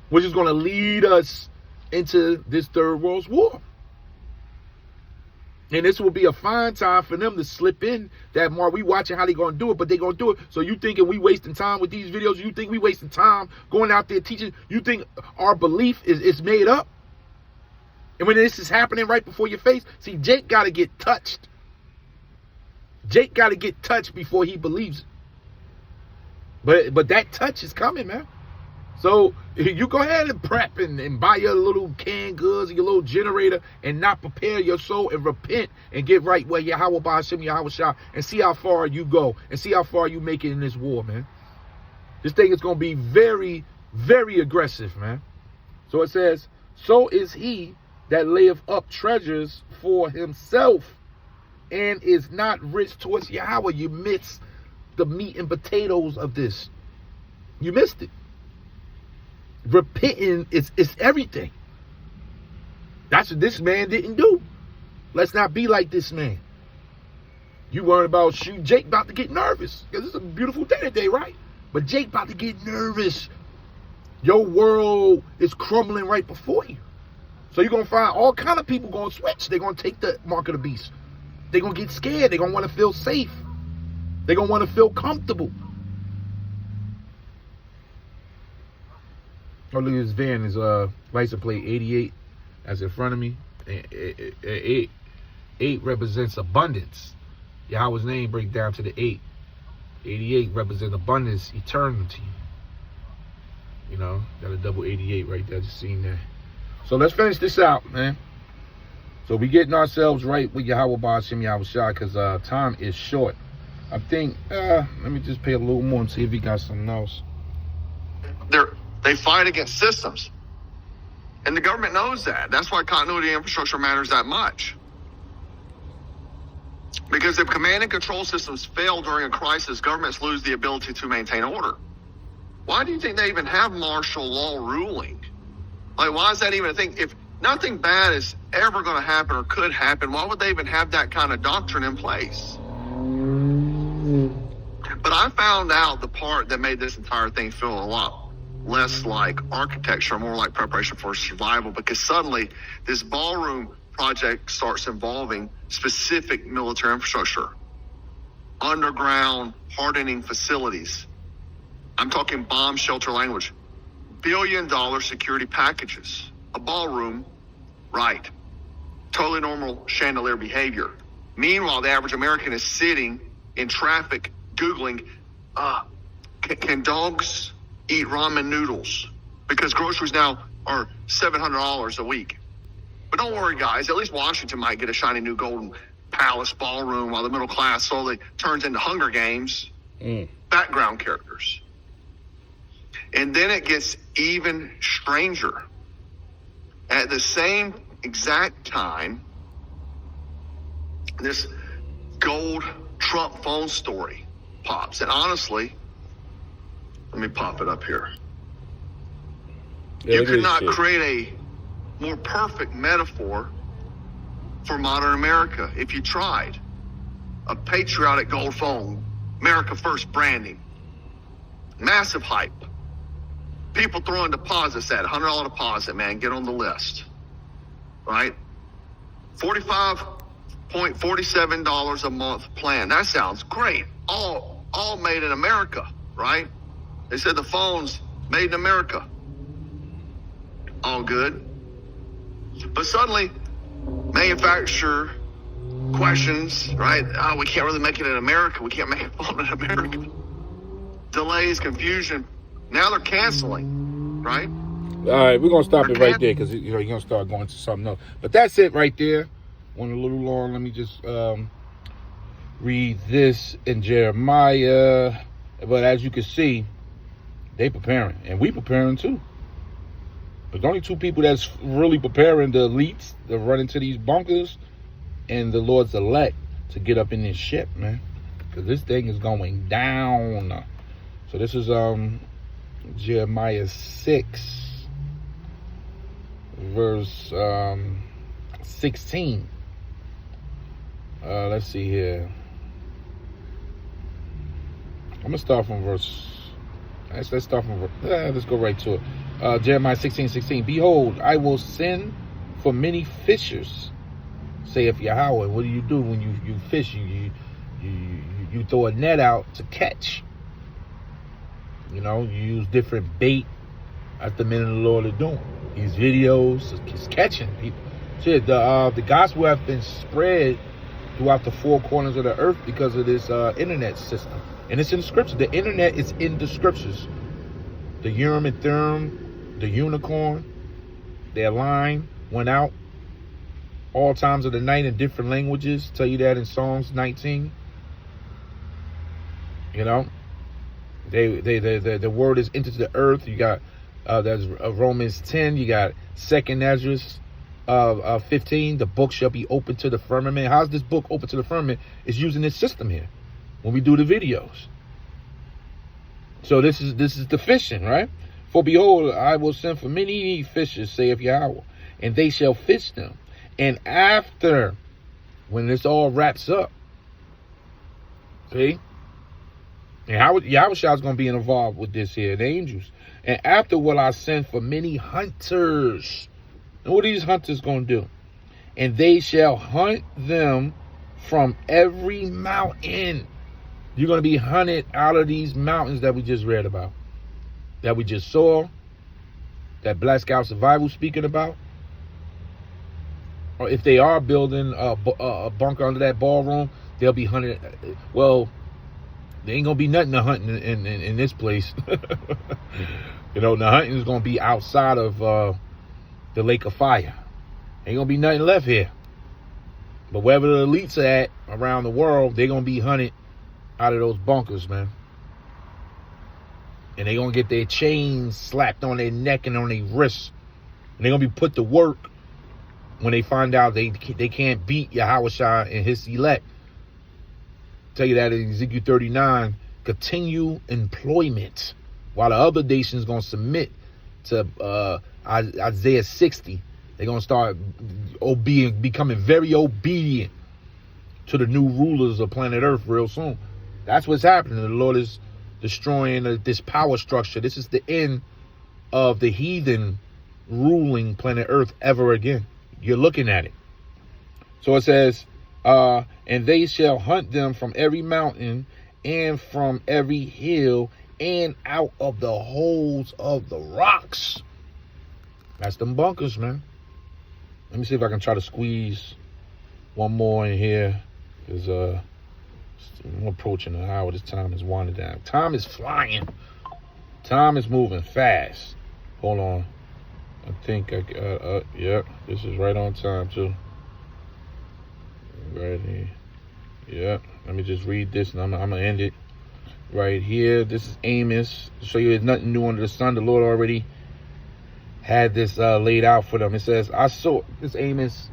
which is going to lead us into this third world war. And this will be a fine time for them to slip in that more. We watching how they going to do it, but they going to do it. So you thinking we wasting time with these videos? You think we wasting time going out there teaching? You think our belief is made up? And when this is happening right before your face, see, Jake got to get touched. Jake got to get touched before he believes it. But that touch is coming, man. So you go ahead and prep and buy your little canned goods and your little generator and not prepare your soul and repent and get right where Yahweh Ba'ashem Yahweh Shah and see how far you go and see how far you make it in this war, man. This thing is going to be very, very aggressive, man. So it says, so is he that layeth up treasures for himself and is not rich towards Yahweh. You missed the meat and potatoes of this. You missed it. Repenting is everything. That's what this man didn't do. Let's not be like this man. You worried about shoot Jake about to get nervous because it's a beautiful day today, right? But Jake about to get nervous. Your world is crumbling right before you. So you're gonna find all kind of people gonna switch. They're gonna take the mark of the beast. They're gonna get scared. They're gonna want to feel safe. They're gonna want to feel comfortable. Oh, look at this van. His license plate 88. That's in front of me. 8 represents abundance. Yahweh's name break down to the 8. 88 represents abundance, eternity. You know, got a double 88 right there. Just seen that. So let's finish this out, man. So we getting ourselves right with Yahweh Ba'ashem Yahweh Shah because time is short. I think, let me just pay a little more and see if he got something else. They fight against systems. And the government knows that. That's why continuity of infrastructure matters that much. Because if command and control systems fail during a crisis, governments lose the ability to maintain order. Why do you think they even have martial law ruling? Like, why is that even a thing? If nothing bad is ever going to happen or could happen, why would they even have that kind of doctrine in place? But I found out the part that made this entire thing feel a lot less like architecture, more like preparation for survival, because suddenly this ballroom project starts involving specific military infrastructure, underground hardening facilities. I'm talking bomb shelter language, $1 billion security packages, a ballroom, right? Totally normal chandelier behavior. Meanwhile, the average American is sitting in traffic, Googling, can dogs eat ramen noodles? Because groceries now are $700 a week. But don't worry, guys. At least Washington might get a shiny new golden palace ballroom while the middle class slowly turns into Hunger Games background characters. And then it gets even stranger. At the same exact time, this gold Trump phone story pops. And honestly, let me pop it up here. Yeah, you could not create a more perfect metaphor for modern America if you tried. A patriotic gold phone, America First branding, massive hype. People throwing deposits at $100 deposit, man, get on the list, right? $45.47 a month plan. That sounds great. All made in America, right? They said the phone's made in America. All good. But suddenly, manufacturer questions, right? Oh, we can't really make it in America. We can't make a phone in America. Delays, confusion. Now they're canceling, right? All right, we're going to stop it right there because you're going to start going to something else. But that's it right there. Went a little long. Let me just read this in Jeremiah. But as you can see, they preparing. And we preparing too. There's only two people that's really preparing: the elites to run into these bunkers, and the Lord's elect to get up in this ship, man. Because this thing is going down. So this is Jeremiah 6, verse 16. Let's see here. I'm gonna start from verse. Let's start from. Let's go right to it. Jeremiah 16:16. Behold, I will send for many fishers, saith Yahweh. What do you do when you fish? You throw a net out to catch. You know, you use different bait. That's the men of the Lord are doing. These videos is catching people. Shit, the gospel has been spread throughout the four corners of the earth because of this internet system. And it's in the scriptures. The internet is in the scriptures. The Urim and Thummim, the unicorn, their line went out all times of the night in different languages. Tell you that in Psalms 19. You know, the word is entered the earth. You got that's Romans 10. You got 2nd Ezra 15. The book shall be open to the firmament. How's this book open to the firmament? It's using this system here when we do the videos. So this is the fishing, right? For behold, I will send for many fishers, saith Yahweh, and they shall fish them. And after, when this all wraps up, see, and Yahweh is going to be involved with this here, the angels. And after will I send for many hunters. And what are these hunters going to do? And they shall hunt them from every mountain. You're going to be hunted out of these mountains that we just read about, that we just saw, that Black Scout Survival speaking about. Or if they are building a bunker under that ballroom, they'll be hunted. Well, there ain't going to be nothing to hunt in this place. You know, the hunting is going to be outside of the lake of fire. Ain't going to be nothing left here. But wherever the elites are at around the world, they're going to be hunted out of those bunkers, man. And they're going to get their chains slapped on their neck and on their wrists. And they're going to be put to work when they find out they can't beat Yahushua and his elect. Tell you that in Ezekiel 39, continue employment. While the other nations going to submit to Isaiah 60. They're going to start becoming very obedient to the new rulers of planet Earth real soon. That's what's happening. The Lord is destroying this power structure. This is the end of the heathen ruling planet Earth ever again. You're looking at it. So it says, and they shall hunt them from every mountain and from every hill and out of the holes of the rocks. That's them bunkers, man. Let me see if I can try to squeeze one more in here. Because I'm approaching an hour. This time is winding down. Time is flying. Time is moving fast. Hold on. I think yeah, this is right on time too. Right here. Yeah. Let me just read this and I'm gonna end it right here. This is Amos. To show you there's nothing new under the sun. The Lord already had this laid out for them. It says, I saw, this Amos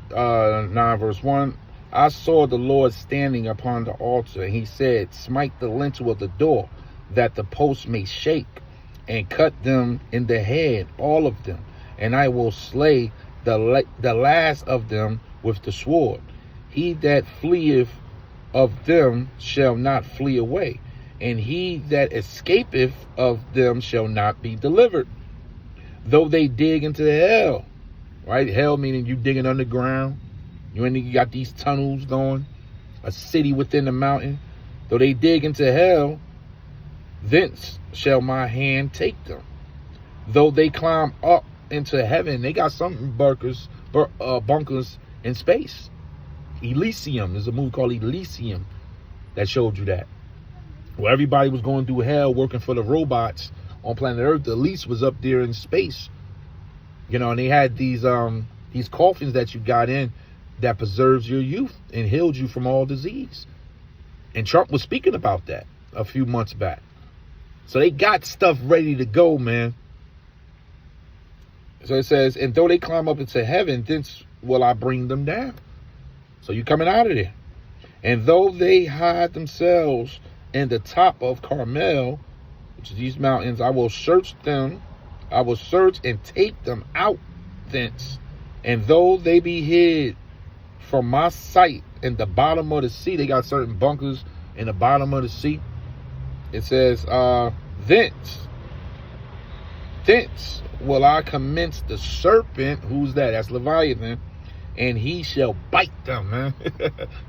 9 verse 1. I saw the Lord standing upon the altar, and he said, smite the lintel of the door, that the posts may shake, and cut them in the head, all of them, and I will slay the last of them with the sword. He that fleeth of them shall not flee away, and he that escapeth of them shall not be delivered. Though they dig into hell, right? Hell meaning you digging underground. You got these tunnels going, a city within the mountain. Though they dig into hell, thence shall my hand take them. Though they climb up into heaven, they got some bunkers in space. Elysium, there's a movie called Elysium that showed you that. Where everybody was going through hell working for the robots on planet Earth, the elites was up there in space. You know, and they had these coffins that you got in that preserves your youth and healed you from all disease. And Trump was speaking about that a few months back. So they got stuff ready to go, man. So it says, and though they climb up into heaven, thence will I bring them down. So you coming out of there. And though they hide themselves in the top of Carmel, which is these mountains, I will search them. I will search and take them out thence. And though they be hid from my sight in the bottom of the sea, they got certain bunkers in the bottom of the sea. It says, thence will I commence the serpent. Who's that? That's Leviathan. And he shall bite them, man.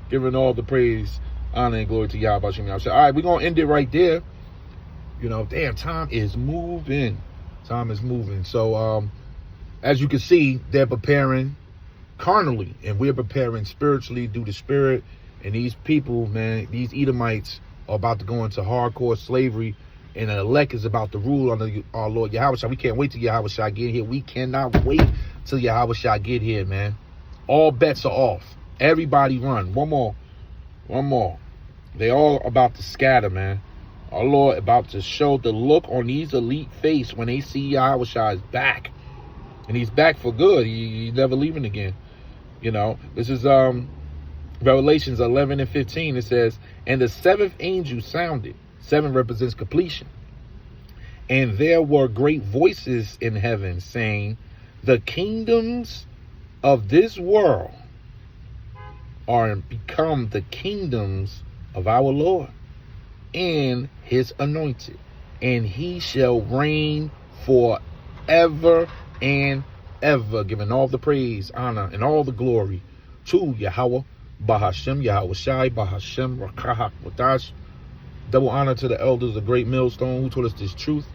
Giving all the praise, honor, and glory to Yahweh Shem Yahweh. All right, we're going to end it right there. You know, damn, time is moving. Time is moving. So, as you can see, they're preparing carnally, and we're preparing spiritually through the Spirit. And these people, man, these Edomites are about to go into hardcore slavery, and the elect is about to rule under our Lord Yahushua. We can't wait till Yahushua get here. We cannot wait till Yahushua get here, man. All bets are off. Everybody run. One more. They all about to scatter, man. Our Lord about to show the look on these elite face when they see Yahushua is back. And he's back for good. He's never leaving again. You know, this is Revelations 11 and 15. It says, and the seventh angel sounded. 7 represents completion. And there were great voices in heaven saying, the kingdoms of this world are become the kingdoms of our Lord and his anointed, and he shall reign forever and ever, giving all the praise, honor, and all the glory to Yahweh Bahashem, Yahweh Shai Bahashem Rakahak Wadash. Double honor to the elders of Great Millstone who told us this truth.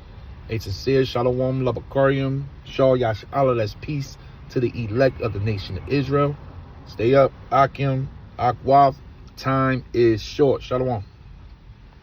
A sincere Shalom Labakarium, Shah Yash Allah, that's peace to the elect of the nation of Israel. Stay up, Akim, Akwath. Time is short. Shalom.